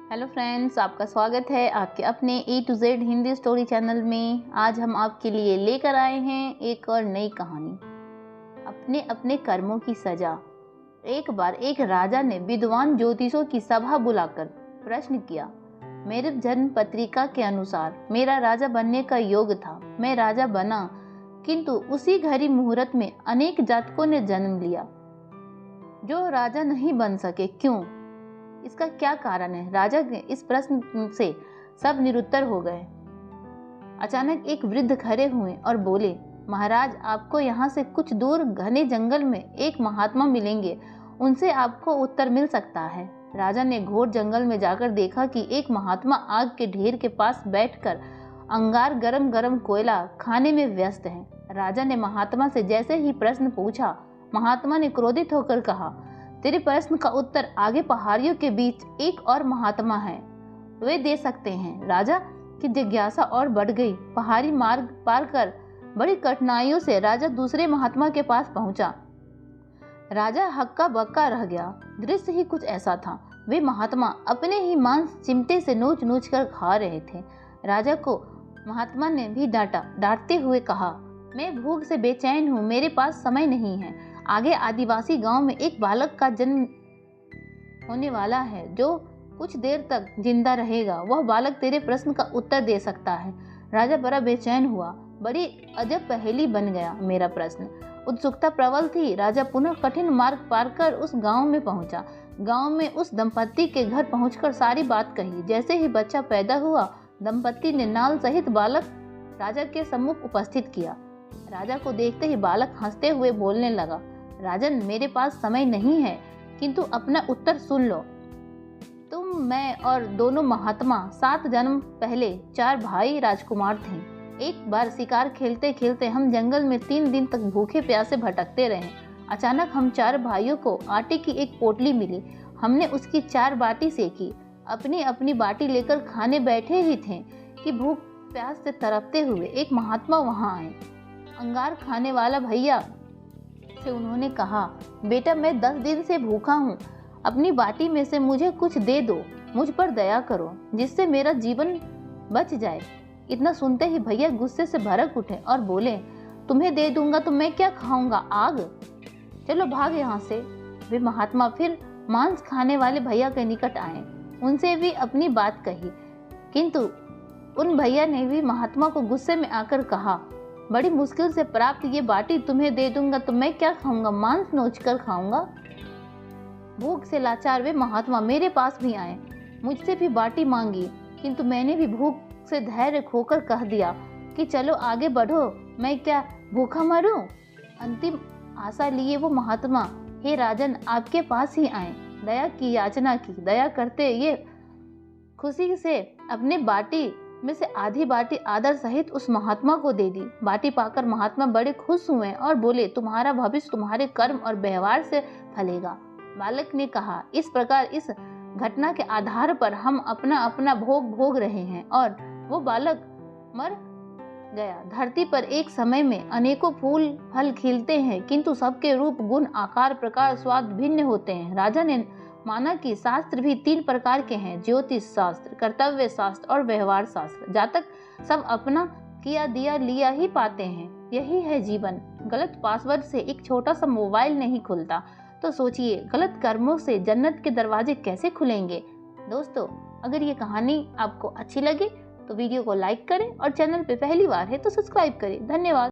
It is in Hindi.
हेलो फ्रेंड्स, आपका स्वागत है आपके अपने A to Z Hindi story channel में। आज हम आपके लिए लेकर आए हैं एक और नई कहानी, अपने अपने कर्मों की सजा। एक बार एक राजा ने विद्वान ज्योतिषों की सभा बुलाकर प्रश्न किया। मेरे जन्म पत्रिका के अनुसार मेरा राजा बनने का योग था। मैं राजा बना, किंतु उसी घड़ी मुहूर्त में अनेक जातकों ने जन्म लिया जो राजा नहीं बन सके। क्यों? इसका क्या कारण है? राजा के इस प्रश्न से सब निरुत्तर हो गए। अचानक एक वृद्ध खड़े हुए और बोले, महाराज, आपको यहाँ से कुछ दूर घने जंगल में एक महात्मा मिलेंगे, उनसे आपको उत्तर मिल सकता है। राजा ने घोर जंगल में जाकर देखा कि एक महात्मा आग के ढेर के पास बैठकर अंगार गरम गरम कोयला खाने में व्यस्त है। राजा ने महात्मा से जैसे ही प्रश्न पूछा, महात्मा ने क्रोधित होकर कहा, तेरे प्रश्न का उत्तर आगे पहाड़ियों के बीच एक और महात्मा है, वे दे सकते हैं। राजा की जिज्ञासा और बढ़ गई। पहाड़ी मार्ग पार कर बड़ी कठिनाइयों से राजा दूसरे महात्मा के पास पहुंचा। राजा हक्का बक्का रह गया। दृश्य ही कुछ ऐसा था। वे महात्मा अपने ही मांस चिमटे से नोच नोच कर खा रहे थे। राजा को महात्मा ने भी डांटा। डांटते हुए कहा, मैं भूख से बेचैन हूँ, मेरे पास समय नहीं है। आगे आदिवासी गांव में एक बालक का जन्म होने वाला है जो कुछ देर तक जिंदा रहेगा। वह बालक तेरे प्रश्न का उत्तर दे सकता है। राजा बड़ा बेचैन हुआ। बड़ी अजब पहेली बन गया मेरा प्रश्न। उत्सुकता प्रबल थी। राजा पुनः कठिन मार्ग पार कर उस गांव में पहुंचा। गांव में उस दंपत्ति के घर पहुंचकर सारी बात कही। जैसे ही बच्चा पैदा हुआ, दंपत्ति ने नाल सहित बालक राजा के सम्मुख उपस्थित किया। राजा को देखते ही बालक हंसते हुए बोलने लगा, राजन, मेरे पास समय नहीं है, किंतु अपना उत्तर सुन लो। तुम, मैं और दोनों महात्मा 7 जन्म पहले 4 भाई राजकुमार थे। एक बार शिकार खेलते खेलते हम जंगल में 3 दिन तक भूखे प्यासे भटकते रहे। अचानक हम 4 भाइयों को आटे की एक पोटली मिली। हमने उसकी 4 बाटी सेकी। अपनी अपनी बाटी लेकर खाने बैठे ही थे कि भूख प्यास से तड़पते हुए एक महात्मा वहां आए। अंगार खाने वाला भैया से उन्होंने कहा, बेटा, मैं 10 दिन से भूखा हूँ, अपनी बाटी में से मुझे कुछ दे दो, मुझ पर दया करो, जिससे मेरा जीवन बच जाए। इतना सुनते ही भैया गुस्से से भड़क उठे और बोले, तुम्हें दे दूंगा तो मैं क्या खाऊंगा, आग? चलो भाग यहाँ से। वे महात्मा फिर मांस खाने वाले भैया के निकट आए। उनसे भी अपनी बात कही, किंतु उन भैया ने भी महात्मा को गुस्से में आकर कहा, बड़ी मुश्किल से प्राप्त ये बाटी तुम्हें दे दूंगा तो मैं क्या खाऊंगा, मांस नोच कर खाऊंगा। भूख से लाचार वे महात्मा मेरे पास भी आए, मुझसे भी बाटी मांगी, किंतु मैंने भी भूख से धैर्य खोकर कह दिया कि चलो आगे बढ़ो, मैं क्या भूखा मरूं। अंतिम आशा लिए वो महात्मा, हे राजन, आपके पास ही आए, दया की याचना की। दया करते ये खुशी से अपने बाटी में से आधी बाटी आदर सहित उस महात्मा को दे दी। बाटी पाकर महात्मा बड़े खुश हुए और बोले, तुम्हारा भविष्य तुम्हारे कर्म और व्यवहार से फलेगा। बालक ने कहा, इस प्रकार इस घटना के आधार पर हम अपना अपना भोग भोग रहे हैं। और वो बालक मर गया। धरती पर एक समय में अनेकों फूल फल खिलते हैं, किंतु सबके रूप, गुण, आकार, प्रकार, स्वाद भिन्न होते हैं। राजा ने माना कि शास्त्र भी 3 प्रकार के हैं, ज्योतिष शास्त्र, कर्तव्य शास्त्र और व्यवहार शास्त्र। जातक सब अपना किया दिया लिया ही पाते हैं। यही है जीवन। गलत पासवर्ड से एक छोटा सा मोबाइल नहीं खुलता, तो सोचिए गलत कर्मों से जन्नत के दरवाजे कैसे खुलेंगे। दोस्तों, अगर ये कहानी आपको अच्छी लगी तो वीडियो को लाइक करें और चैनल पे पहली बार है तो सब्सक्राइब करें। धन्यवाद।